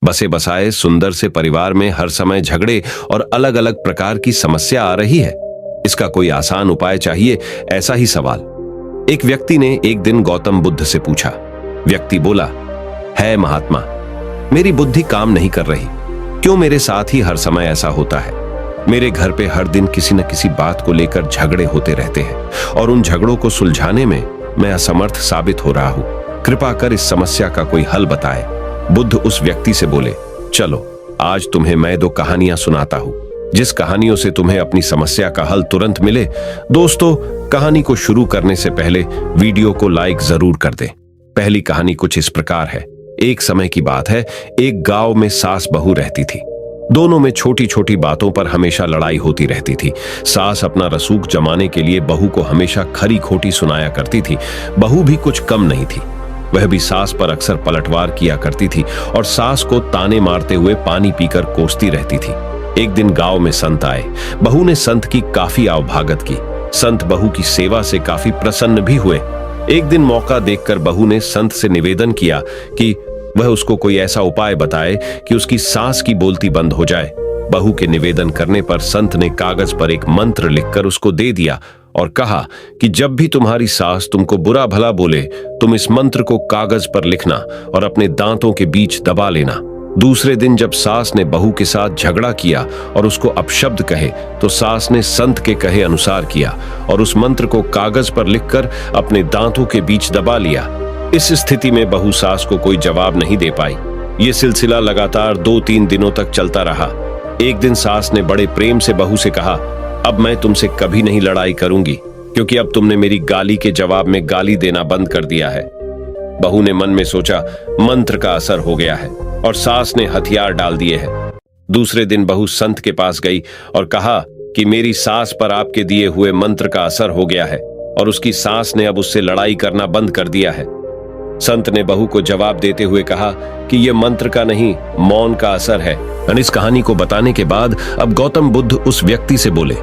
बसे बसाए सुंदर से परिवार में हर समय झगड़े और अलग अलग प्रकार की समस्या आ रही है। इसका कोई आसान उपाय चाहिए, ऐसा ही सवाल एक व्यक्ति ने एक दिन गौतम बुद्ध से पूछा। व्यक्ति बोला, है महात्मा, मेरी बुद्धि काम नहीं कर रही। क्यों मेरे साथ ही हर समय ऐसा होता है? मेरे घर पे हर दिन किसी न किसी बात को लेकर झगड़े होते रहते हैं और उन झगड़ों को सुलझाने में मैं असमर्थ साबित हो रहा हूं। कृपा कर इस समस्या का कोई हल बताए। बुद्ध उस व्यक्ति से बोले, चलो आज तुम्हें मैं 2 कहानियां सुनाता हूं, जिस कहानियों से तुम्हें अपनी समस्या का हल तुरंत मिले। दोस्तों, कहानी को शुरू करने से पहले वीडियो को लाइक जरूर कर दें। पहली कहानी कुछ इस प्रकार है। एक समय की बात है, एक गांव में सास बहू रहती थी। दोनों में छोटी छोटी बातों पर हमेशा लड़ाई होती रहती थी। सास अपना रसूख जमाने के लिए बहू को हमेशा खरी खोटी सुनाया करती थी। बहू भी कुछ कम नहीं थी, वह भी सास पर अक्सर पलटवार किया करती थी और सास को ताने मारते हुए पानी पीकर कोसती रहती थी। एक दिन गांव में संत आए। बहू ने संत की काफी आवभागत की। संत बहू की सेवा से काफी प्रसन्न भी हुए। एक दिन मौका देखकर बहू ने संत से निवेदन किया कि वह उसको कोई ऐसा उपाय बताए कि उसकी सास की बोलती बंद हो जाए। बहू के निवेदन करने पर संत ने कागज पर एक मंत्र लिखकर उसको दे दिया और कहा कि जब भी तुम्हारी सास तुमको बुरा भला बोले, तुम इस मंत्र को कागज पर लिखना और अपने दांतों के बीच दबा लेना। दूसरे दिन जब सास ने बहू के साथ झगड़ा किया और उसको अपशब्द कहे, तो सास ने संत के कहे अनुसार किया और उस मंत्र को कागज पर लिखकर अपने दांतों के बीच दबा लिया। इस स्थिति में बहू सास को कोई जवाब नहीं दे पाई। ये सिलसिला लगातार 2-3 दिनों तक चलता रहा। एक दिन सास ने बड़े प्रेम से बहू से कहा, अब मैं तुमसे कभी नहीं लड़ाई करूंगी, क्योंकि अब तुमने मेरी गाली के जवाब में गाली देना बंद कर दिया है। बहू ने मन में सोचा, मंत्र का असर हो गया है और सास ने हथियार डाल दिए हैं। दूसरे दिन बहू संत के पास गई और कहा कि मेरी सास पर आपके दिए हुए मंत्र का असर हो गया है और उसकी सास ने अब उससे लड़ाई करना बंद कर दिया है। संत ने बहू को जवाब देते हुए कहा कि यह मंत्र का नहीं, मौन का असर है। इस कहानी को बताने के बाद अब गौतम बुद्ध उस व्यक्ति से बोले,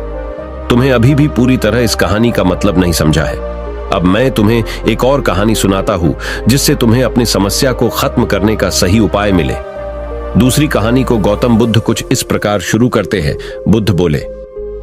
तुम्हें अभी भी पूरी तरह इस कहानी का मतलब नहीं समझा है। अब मैं तुम्हें एक और कहानी सुनाता हूं, जिससे तुम्हें अपनी समस्या को खत्म करने का सही उपाय मिले। दूसरी कहानी को गौतम बुद्ध कुछ इस प्रकार शुरू करते हैं। बुद्ध बोले,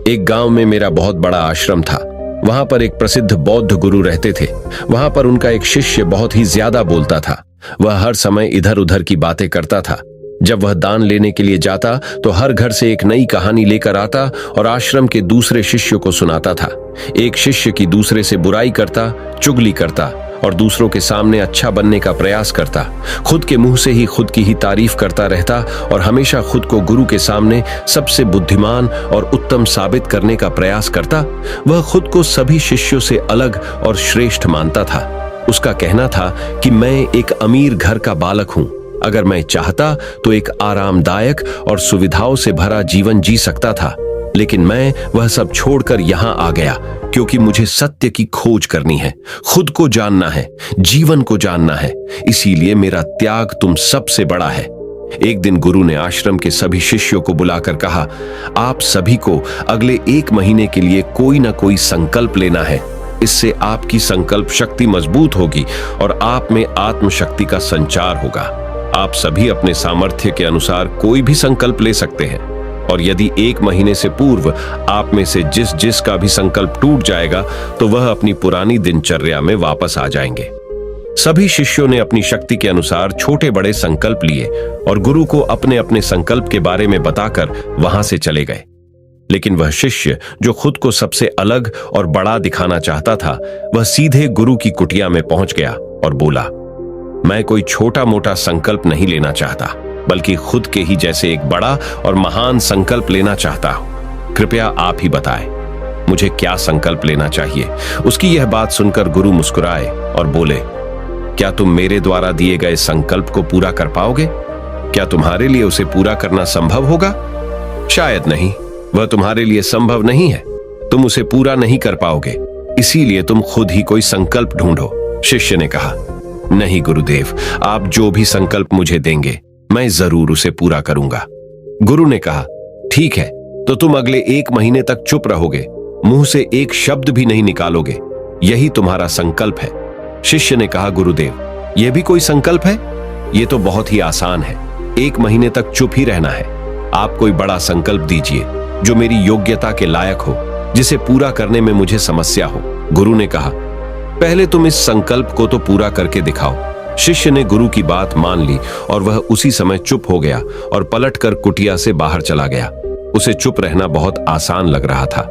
एक गांव में मेरा बहुत बड़ा आश्रम था। वहां पर एक प्रसिद्ध बौद्ध गुरु रहते थे। वहां पर उनका एक शिष्य बहुत ही ज्यादा बोलता था। वह हर समय इधर उधर की बातें करता था। जब वह दान लेने के लिए जाता तो हर घर से एक नई कहानी लेकर आता और आश्रम के दूसरे शिष्य को सुनाता था। एक शिष्य की दूसरे से बुराई करता, चुगली करता और दूसरों के सामने अच्छा बनने का प्रयास करता। खुद के मुंह से ही खुद की ही तारीफ करता रहता और हमेशा खुद को गुरु के सामने सबसे बुद्धिमान और उत्तम साबित करने का प्रयास करता। वह खुद को सभी शिष्यों से अलग और श्रेष्ठ मानता था। उसका कहना था कि मैं एक अमीर घर का बालक हूं। अगर मैं चाहता तो एक आरामदायक और सुविधाओं से भरा जीवन जी सकता था, लेकिन मैं वह सब छोड़कर यहां आ गया क्योंकि मुझे सत्य की खोज करनी है, खुद को जानना है, जीवन को जानना है। इसीलिए मेरा त्याग तुम सबसे बड़ा है। एक दिन गुरु ने आश्रम के सभी शिष्यों को बुलाकर कहा, आप सभी को अगले 1 महीने के लिए कोई ना कोई संकल्प लेना है। इससे आपकी संकल्प शक्ति मजबूत होगी और आप में आत्मशक्ति का संचार होगा। आप सभी अपने सामर्थ्य के अनुसार कोई भी संकल्प ले सकते हैं और यदि 1 महीने से पूर्व आप में से जिस का भी संकल्प टूट जाएगा तो वह अपनी पुरानी दिनचर्या में वापस आ जाएंगे। सभी शिष्यों ने अपनी शक्ति के अनुसार छोटे बड़े संकल्प लिए और गुरु को अपने अपने संकल्प के बारे में बताकर वहां से चले गए। लेकिन वह शिष्य जो खुद को सबसे अलग और बड़ा दिखाना चाहता था, वह सीधे गुरु की कुटिया में पहुंच गया और बोला, मैं कोई छोटा मोटा संकल्प नहीं लेना चाहता, बल्कि खुद के ही जैसे एक बड़ा और महान संकल्प लेना चाहता हूं। कृपया आप ही बताएं, मुझे क्या संकल्प लेना चाहिए। उसकी यह बात सुनकर गुरु मुस्कुराए और बोले, क्या तुम मेरे द्वारा दिए गए संकल्प को पूरा कर पाओगे? क्या तुम्हारे लिए उसे पूरा करना संभव होगा? शायद नहीं, वह तुम्हारे लिए संभव नहीं है। तुम उसे पूरा नहीं कर पाओगे, इसीलिए तुम खुद ही कोई संकल्प ढूंढो। शिष्य ने कहा, नहीं गुरुदेव, आप जो भी संकल्प मुझे देंगे मैं जरूर उसे पूरा करूंगा। गुरु ने कहा, ठीक है, तो तुम अगले 1 महीने तक चुप रहोगे, मुंह से एक शब्द भी नहीं निकालोगे, यही तुम्हारा संकल्प है। शिष्य ने कहा, गुरुदेव, यह भी कोई संकल्प है? यह तो बहुत ही आसान है। 1 महीने तक चुप ही रहना है। आप कोई बड़ा संकल्प दीजिए जो मेरी योग्यता के लायक हो, जिसे पूरा करने में मुझे समस्या हो। गुरु ने कहा, पहले तुम इस संकल्प को तो पूरा करके दिखाओ। शिष्य ने गुरु की बात मान ली और वह उसी समय चुप हो गया और पलटकर कुटिया से बाहर चला गया। उसे चुप रहना बहुत आसान लग रहा था।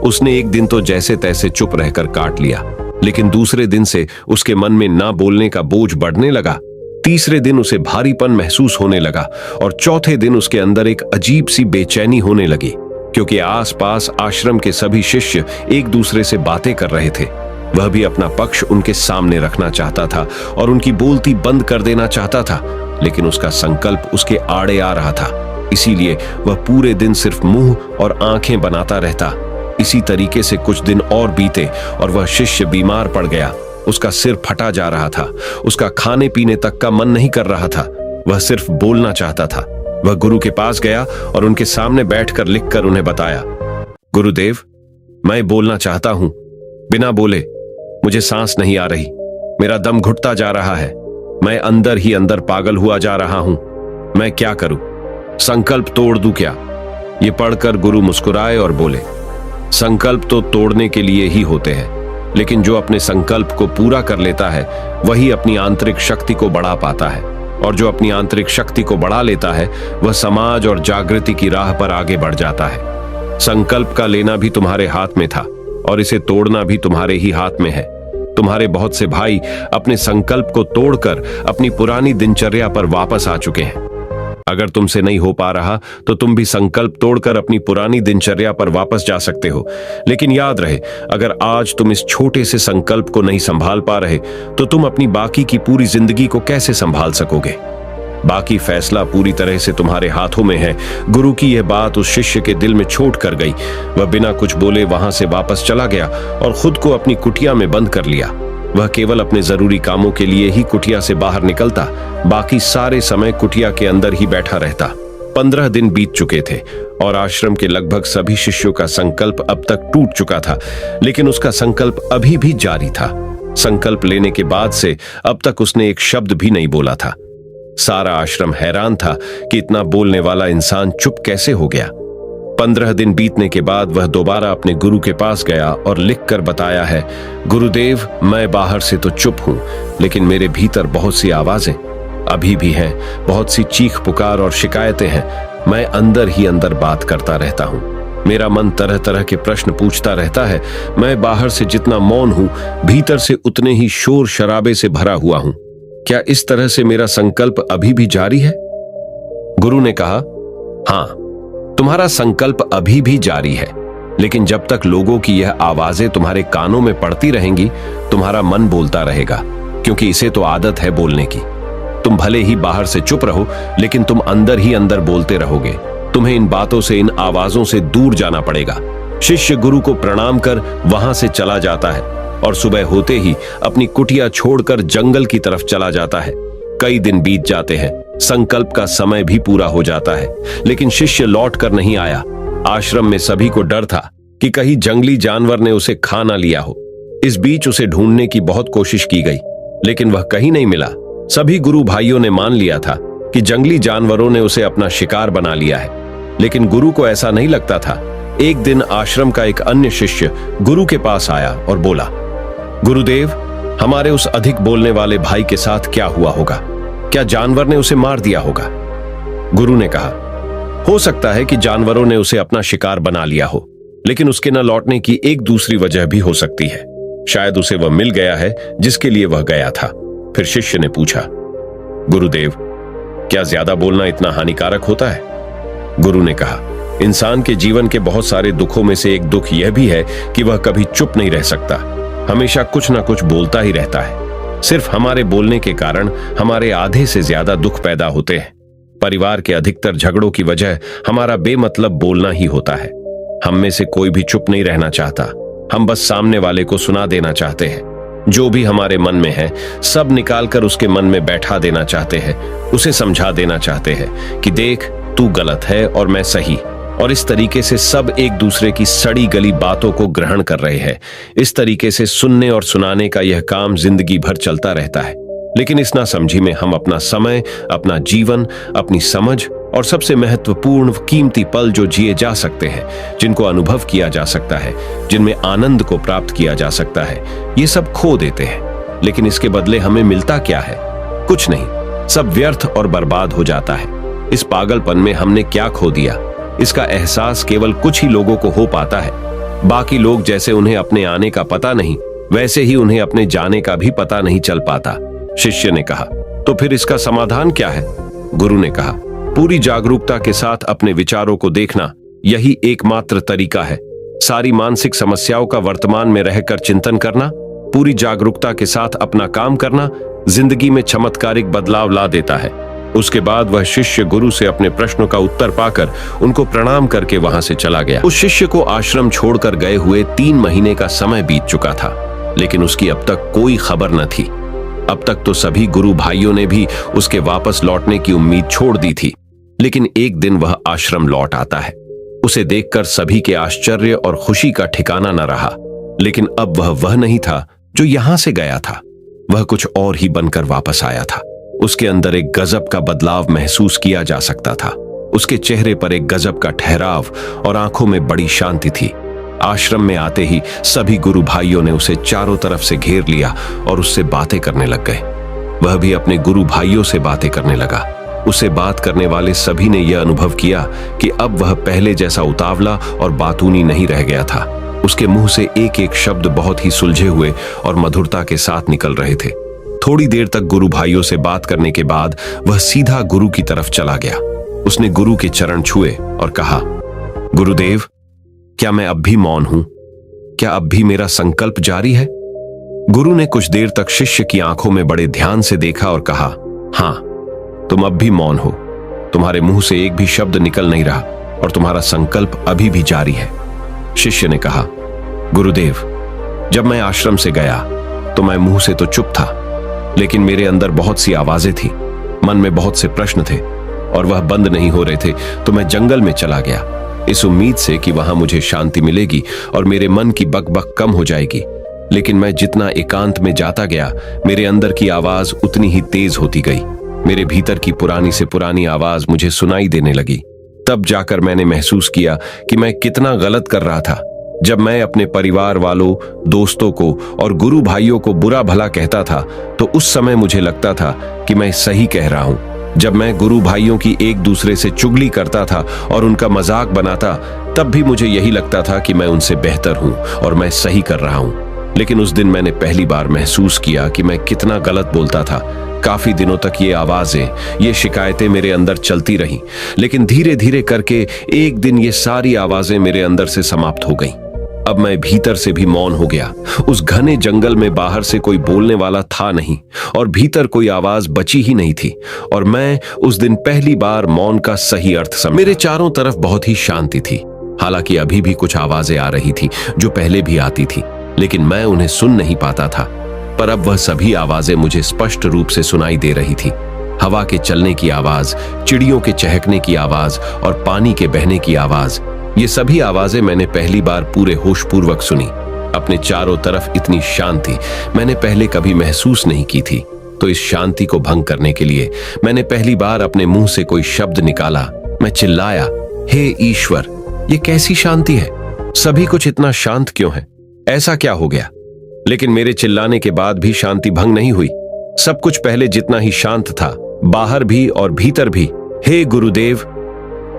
उसने एक दिन तो जैसे तैसे चुप रहकर काट लिया, लेकिन दूसरे दिन से उसके मन में ना बोलने का बोझ बढ़ने लगा। तीसरे दिन उसे भारीपन महसूस होने लगा और चौथे दिन उसके अंदर एक अजीब सी बेचैनी होने लगी, क्योंकि आसपास आश्रम के सभी शिष्य एक दूसरे से बातें कर रहे थे। वह भी अपना पक्ष उनके सामने रखना चाहता था और उनकी बोलती बंद कर देना चाहता था, लेकिन उसका संकल्प उसके आड़े आ रहा था। इसीलिए वह पूरे दिन सिर्फ मुंह और आंखें बनाता रहता। इसी तरीके से कुछ दिन और बीते और वह शिष्य बीमार पड़ गया। उसका सिर फटा जा रहा था। उसका खाने पीने तक का मन नहीं कर रहा था। वह सिर्फ बोलना चाहता था। वह गुरु के पास गया और उनके सामने बैठकर लिखकर उन्हें बताया, गुरुदेव, मैं बोलना चाहता हूं, बिना बोले मुझे सांस नहीं आ रही, मेरा दम घुटता जा रहा है, मैं अंदर ही अंदर पागल हुआ जा रहा हूं, मैं क्या करूं, संकल्प तोड़ दूं क्या? ये पढ़कर गुरु मुस्कुराए और बोले, संकल्प तो तोड़ने के लिए ही होते हैं, लेकिन जो अपने संकल्प को पूरा कर लेता है वही अपनी आंतरिक शक्ति को बढ़ा पाता है, और जो अपनी आंतरिक शक्ति को बढ़ा लेता है वह समाज और जागृति की राह पर आगे बढ़ जाता है। संकल्प का लेना भी तुम्हारे हाथ में था और इसे तोड़ना भी तुम्हारे ही हाथ में है। तुम्हारे बहुत से भाई अपने संकल्प को तोड़कर अपनी पुरानी दिनचर्या पर वापस आ चुके हैं। अगर तुमसे नहीं हो पा रहा तो तुम भी संकल्प तोड़कर अपनी पुरानी दिनचर्या पर वापस जा सकते हो। लेकिन याद रहे, अगर आज तुम इस छोटे से संकल्प को नहीं संभाल पा रहे तो तुम अपनी बाकी की पूरी जिंदगी को कैसे संभाल सकोगे? बाकी फैसला पूरी तरह से तुम्हारे हाथों में है। गुरु की यह बात उस शिष्य के दिल में चोट कर गई। वह बिना कुछ बोले वहां से वापस चला गया और खुद को अपनी कुटिया में बंद कर लिया। वह केवल अपने जरूरी कामों के लिए ही कुटिया से बाहर निकलता, बाकी सारे समय कुटिया के अंदर ही बैठा रहता। 15 दिन बीत चुके थे और आश्रम के लगभग सभी शिष्यों का संकल्प अब तक टूट चुका था, लेकिन उसका संकल्प अभी भी जारी था। संकल्प लेने के बाद से अब तक उसने एक शब्द भी नहीं बोला था। सारा आश्रम हैरान था कि इतना बोलने वाला इंसान चुप कैसे हो गया। 15 दिन बीतने के बाद वह दोबारा अपने गुरु के पास गया और लिखकर बताया है, गुरुदेव, मैं बाहर से तो चुप हूं, लेकिन मेरे भीतर बहुत सी आवाजें अभी भी हैं, बहुत सी चीख पुकार और शिकायतें हैं। मैं अंदर ही अंदर बात करता रहता हूं। मेरा मन तरह तरह के प्रश्न पूछता रहता है। मैं बाहर से जितना मौन हूं, भीतर से उतने ही शोर शराबे से भरा हुआ हूं। क्या इस तरह से मेरा संकल्प अभी भी जारी है? गुरु ने कहा, हां, तुम्हारा संकल्प अभी भी जारी है, लेकिन जब तक लोगों की यह आवाजें तुम्हारे कानों में पड़ती रहेंगी, तुम्हारा मन बोलता रहेगा, क्योंकि इसे तो आदत है बोलने की। तुम भले ही बाहर से चुप रहो, लेकिन तुम अंदर ही अंदर बोलते रहोगे। तुम्हें इन बातों से, इन आवाजों से दूर जाना पड़ेगा। शिष्य गुरु को प्रणाम कर वहां से चला जाता है और सुबह होते ही अपनी कुटिया छोड़कर जंगल की तरफ चला जाता है। कई दिन बीत जाते हैं, संकल्प का समय भी पूरा हो जाता है, लेकिन शिष्य लौट कर नहीं आया। आश्रम में सभी को डर था कि कहीं जंगली जानवर ने उसे खा ना लिया हो। इस बीच उसे ढूंढने की बहुत कोशिश की गई, लेकिन वह कहीं नहीं मिला। सभी गुरु भाइयों ने मान लिया था कि जंगली जानवरों ने उसे अपना शिकार बना लिया है, लेकिन गुरु को ऐसा नहीं लगता था। एक दिन आश्रम का एक अन्य शिष्य गुरु के पास आया और बोला, गुरुदेव, हमारे उस अधिक बोलने वाले भाई के साथ क्या हुआ होगा? क्या जानवर ने उसे मार दिया होगा? गुरु ने कहा, हो सकता है कि जानवरों ने उसे अपना शिकार बना लिया हो, लेकिन उसके न लौटने की एक दूसरी वजह भी हो सकती है। शायद उसे वह मिल गया है जिसके लिए वह गया था। फिर शिष्य ने पूछा, गुरुदेव, क्या ज्यादा बोलना इतना हानिकारक होता है? गुरु ने कहा, इंसान के जीवन के बहुत सारे दुखों में से एक दुख यह भी है कि वह कभी चुप नहीं रह सकता, हमेशा कुछ ना कुछ बोलता ही रहता है। सिर्फ हमारे बोलने के कारण हमारे आधे से ज्यादा दुख पैदा होते हैं। परिवार के अधिकतर झगड़ों की वजह हमारा बेमतलब बोलना ही होता है। हम में से कोई भी चुप नहीं रहना चाहता, हम बस सामने वाले को सुना देना चाहते हैं। जो भी हमारे मन में है सब निकालकर उसके मन में बैठा देना चाहते हैं, उसे समझा देना चाहते हैं कि देख, तू गलत है और मैं सही। और इस तरीके से सब एक दूसरे की सड़ी गली बातों को ग्रहण कर रहे हैं। इस तरीके से सुनने और सुनाने का यह काम जिंदगी भर चलता रहता है। लेकिन इस नासमझी में हम अपना समय, अपना जीवन, अपनी समझ और सबसे महत्वपूर्ण कीमती पल जो जिए जा सकते हैं, जिनको अनुभव किया जा सकता है, जिनमें आनंद को प्राप्त किया जा सकता है, ये सब खो देते हैं। लेकिन इसके बदले हमें मिलता क्या है? कुछ नहीं, सब व्यर्थ और बर्बाद हो जाता है। इस पागलपन में हमने क्या खो दिया, इसका एहसास केवल कुछ ही लोगों को हो पाता है। बाकी लोग जैसे उन्हें अपने आने का पता नहीं, वैसे ही उन्हें अपने जाने का भी पता नहीं चल पाता। शिष्य ने कहा, तो फिर इसका समाधान क्या है? गुरु ने कहा, पूरी जागरूकता के साथ अपने विचारों को देखना, यही एकमात्र तरीका है। सारी मानसिक समस्याओं का वर्तमान में रहकर चिंतन करना, पूरी जागरूकता के साथ अपना काम करना जिंदगी में चमत्कारिक बदलाव ला देता है। उसके बाद वह शिष्य गुरु से अपने प्रश्नों का उत्तर पाकर उनको प्रणाम करके वहां से चला गया। उस शिष्य को आश्रम छोड़कर गए हुए 3 महीने का समय बीत चुका था, लेकिन उसकी अब तक कोई खबर न थी। अब तक तो सभी गुरु भाइयों ने भी उसके वापस लौटने की उम्मीद छोड़ दी थी, लेकिन एक दिन वह आश्रम लौट आता है। उसे देखकर सभी के आश्चर्य और खुशी का ठिकाना न रहा। लेकिन अब वह नहीं था जो यहां से गया था, वह कुछ और ही बनकर वापस आया था। उसके अंदर एक गजब का बदलाव महसूस किया जा सकता था। उसके चेहरे पर एक गजब का ठहराव और आंखों में बड़ी शांति थी। आश्रम में आते ही सभी गुरु भाइयों ने उसे चारों तरफ से घेर लिया और उससे बातें करने लग गए। वह भी अपने गुरु भाइयों से बातें करने लगा। उसे बात करने वाले सभी ने यह अनुभव किया कि अब वह पहले जैसा उतावला और बातूनी नहीं रह गया था। उसके मुंह से एक एक शब्द बहुत ही सुलझे हुए और मधुरता के साथ निकल रहे थे। थोड़ी देर तक गुरु भाइयों से बात करने के बाद वह सीधा गुरु की तरफ चला गया। उसने गुरु के चरण छुए और कहा, गुरुदेव, क्या मैं अब भी मौन हूं? क्या अब भी मेरा संकल्प जारी है? गुरु ने कुछ देर तक शिष्य की आंखों में बड़े ध्यान से देखा और कहा, हां, तुम अब भी मौन हो। तुम्हारे मुंह से एक भी शब्द निकल नहीं रहा और तुम्हारा संकल्प अभी भी जारी है। शिष्य ने कहा, गुरुदेव, जब मैं आश्रम से गया तो मैं मुंह से तो चुप था, लेकिन मेरे अंदर बहुत सी आवाजें थी, मन में बहुत से प्रश्न थे और वह बंद नहीं हो रहे थे। तो मैं जंगल में चला गया, इस उम्मीद से कि वहां मुझे शांति मिलेगी और मेरे मन की बकबक कम हो जाएगी। लेकिन मैं जितना एकांत में जाता गया, मेरे अंदर की आवाज उतनी ही तेज होती गई। मेरे भीतर की पुरानी से पुरानी आवाज मुझे सुनाई देने लगी। तब जाकर मैंने महसूस किया कि मैं कितना गलत कर रहा था। जब मैं अपने परिवार वालों, दोस्तों को और गुरु भाइयों को बुरा भला कहता था, तो उस समय मुझे लगता था कि मैं सही कह रहा हूं। जब मैं गुरु भाइयों की एक दूसरे से चुगली करता था और उनका मजाक बनाता, तब भी मुझे यही लगता था कि मैं उनसे बेहतर हूं और मैं सही कर रहा हूं। लेकिन उस दिन मैंने पहली बार महसूस किया कि मैं कितना गलत बोलता था। काफी दिनों तक ये आवाजें, ये शिकायतें मेरे अंदर चलती रहीं, लेकिन धीरे धीरे करके एक दिन ये सारी आवाजें मेरे अंदर से समाप्त हो गईं। अब मैं भीतर से भी मौन हो गया। उस घने जंगल में बाहर से कोई बोलने वाला था नहीं और भीतर कोई आवाज बची ही नहीं थी। और मैं उस दिन पहली बार मौन का सही अर्थ समझा। मेरे चारों तरफ बहुत ही शांति थी। हालांकि अभी भी कुछ आवाजें आ रही थी जो पहले भी आती थी, लेकिन मैं उन्हें सुन नहीं पाता था। पर अब वह सभी आवाजें मुझे स्पष्ट रूप से सुनाई दे रही थी। हवा के चलने की आवाज, चिड़ियों के चहकने की आवाज और पानी के बहने की आवाज, ये सभी आवाजें मैंने पहली बार पूरे होशपूर्वक सुनी। अपने चारों तरफ इतनी शांति मैंने पहले कभी महसूस नहीं की थी। तो इस शांति को भंग करने के लिए मैंने पहली बार अपने मुंह से कोई शब्द निकाला। मैं चिल्लाया, हे ईश्वर, ये कैसी शांति है? सभी कुछ इतना शांत क्यों है? ऐसा क्या हो गया? लेकिन मेरे चिल्लाने के बाद भी शांति भंग नहीं हुई। सब कुछ पहले जितना ही शांत था, बाहर भी और भीतर भी। हे गुरुदेव,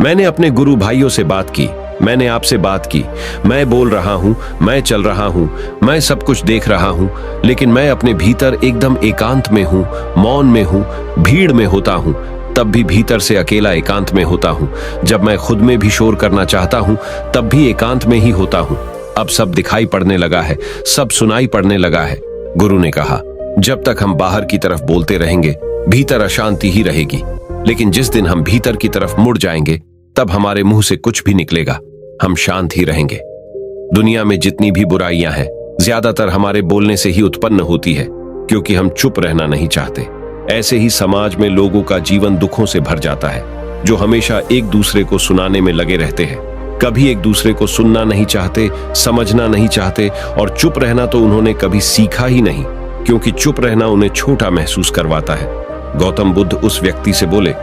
मैंने अपने गुरु भाइयों से बात की, मैंने आपसे बात की। मैं बोल रहा हूं, मैं चल रहा हूं, मैं सब कुछ देख रहा हूं, लेकिन मैं अपने भीतर एकदम एकांत में हूं, मौन में हूं, भीड़ में होता हूं, तब भी भीतर से अकेला एकांत में होता हूं। जब मैं खुद में भी शोर करना चाहता हूं, तब भी एकांत में ही होता हूं। अब सब दिखाई पड़ने लगा है, सब सुनाई पड़ने लगा है। गुरु ने कहा, जब तक हम बाहर की तरफ बोलते रहेंगे, भीतर अशांति ही रहेगी। लेकिन जिस दिन हम भीतर की तरफ मुड़ जाएंगे, तब हमारे मुंह से कुछ भी निकलेगा, हम शांत ही रहेंगे। दुनिया में जितनी भी बुराइयां हैं, ज्यादातर हमारे बोलने से ही उत्पन्न होती है, क्योंकि हम चुप रहना नहीं चाहते। ऐसे ही समाज में लोगों का जीवन दुखों से भर जाता है, जो हमेशा एक दूसरे को सुनाने में लगे रहते हैं। कभी एक दूसरे को सुनना नहीं चाहते, समझना नहीं चाहते, और चुप रहना तो उन्होंने कभी सीखा ही नहीं। क्योंकि चुप रहना उन्हें छोटा महसूस करवाता है। गौतम बुद्ध उस व्यक्ति से बोले,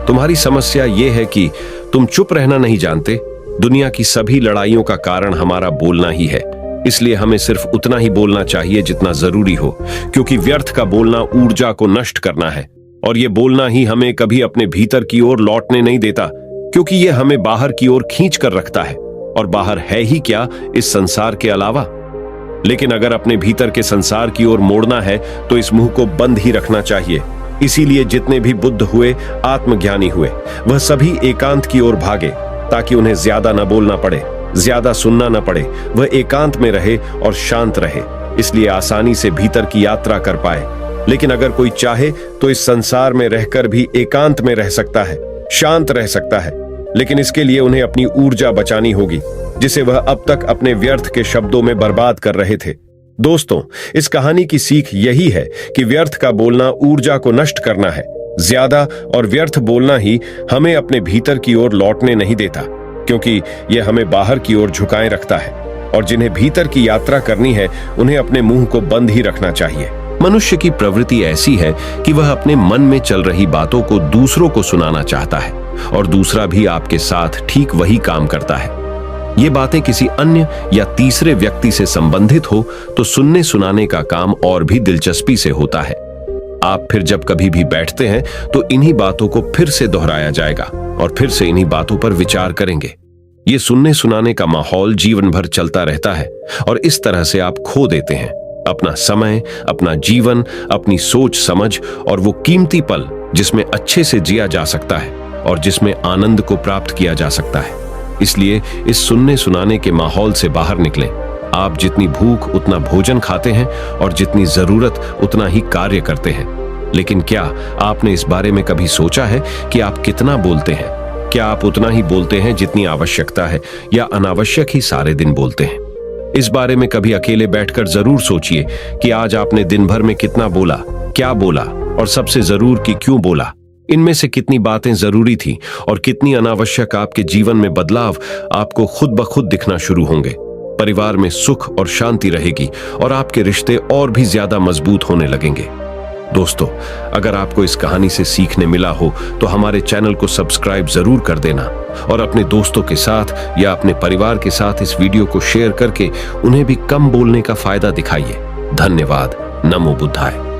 तुम्हारी समस्या यह है कि तुम चुप रहना नहीं जानते। दुनिया की सभी लड़ाइयों का कारण हमारा बोलना ही है, इसलिए हमें सिर्फ उतना ही बोलना चाहिए जितना जरूरी हो, क्योंकि व्यर्थ का बोलना ऊर्जा को नष्ट करना है, और ये बोलना ही हमें कभी अपने भीतर की ओर लौटने नहीं देता, क्योंकि ये हमें बाहर की ओर खींच कर रखता है, और बाहर है ही क्या इस संसार के अलावा। लेकिन अगर अपने भीतर के संसार की ओर मोड़ना है तो इस मुंह को बंद ही रखना चाहिए। इसीलिए जितने भी बुद्ध हुए, आत्मज्ञानी हुए, वह सभी एकांत की ओर भागे, ताकि उन्हें ज्यादा न बोलना पड़े, ज्यादा सुनना न पड़े। वह एकांत में रहे और शांत रहे, इसलिए आसानी से भीतर की यात्रा कर पाए। लेकिन अगर कोई चाहे तो इस संसार में रहकर भी एकांत में रह सकता है, शांत रह सकता है, लेकिन इसके लिए उन्हें अपनी ऊर्जा बचानी होगी, जिसे वह अब तक अपने व्यर्थ के शब्दों में बर्बाद कर रहे थे। दोस्तों, इस कहानी की सीख यही है कि व्यर्थ का बोलना ऊर्जा को नष्ट करना है। ज्यादा और व्यर्थ बोलना ही हमें अपने भीतर की ओर लौटने नहीं देता, क्योंकि यह हमें बाहर की ओर झुकाए रखता है। और जिन्हें भीतर की यात्रा करनी है, उन्हें अपने मुंह को बंद ही रखना चाहिए। मनुष्य की प्रवृत्ति ऐसी है कि वह अपने मन में चल रही बातों को दूसरों को सुनाना चाहता है, और दूसरा भी आपके साथ ठीक वही काम करता है। ये बातें किसी अन्य या तीसरे व्यक्ति से संबंधित हो तो सुनने सुनाने का काम और भी दिलचस्पी से होता है। आप फिर जब कभी भी बैठते हैं तो इन्हीं बातों को फिर से दोहराया जाएगा, और फिर से इन्हीं बातों पर विचार करेंगे। ये सुनने सुनाने का माहौल जीवन भर चलता रहता है, और इस तरह से आप खो देते हैं अपना समय, अपना जीवन, अपनी सोच समझ और वो कीमती पल जिसमें अच्छे से जिया जा सकता है और जिसमें आनंद को प्राप्त किया जा सकता है। इसलिए इस सुनने सुनाने के माहौल से बाहर निकलें। आप जितनी भूख उतना भोजन खाते हैं, और जितनी जरूरत उतना ही कार्य करते हैं। लेकिन क्या आपने इस बारे में कभी सोचा है कि आप कितना बोलते हैं? क्या आप उतना ही बोलते हैं जितनी आवश्यकता है, या अनावश्यक ही सारे दिन बोलते हैं? इस बारे में कभी अकेले बैठकर जरूर सोचिए कि आज आपने दिन भर में कितना बोला, क्या बोला, और सबसे जरूर कि क्यों बोला। इनमें से कितनी बातें जरूरी थी और कितनी अनावश्यक। आपके जीवन में बदलाव आपको खुद ब खुद दिखना शुरू होंगे। परिवार में सुख और शांति रहेगी, और आपके रिश्ते और भी ज्यादा मजबूत होने लगेंगे। दोस्तों, अगर आपको इस कहानी से सीखने मिला हो तो हमारे चैनल को सब्सक्राइब जरूर कर देना, और अपने दोस्तों के साथ या अपने परिवार के साथ इस वीडियो को शेयर करके उन्हें भी कम बोलने का फायदा दिखाइए। धन्यवाद। नमो बुद्धाय।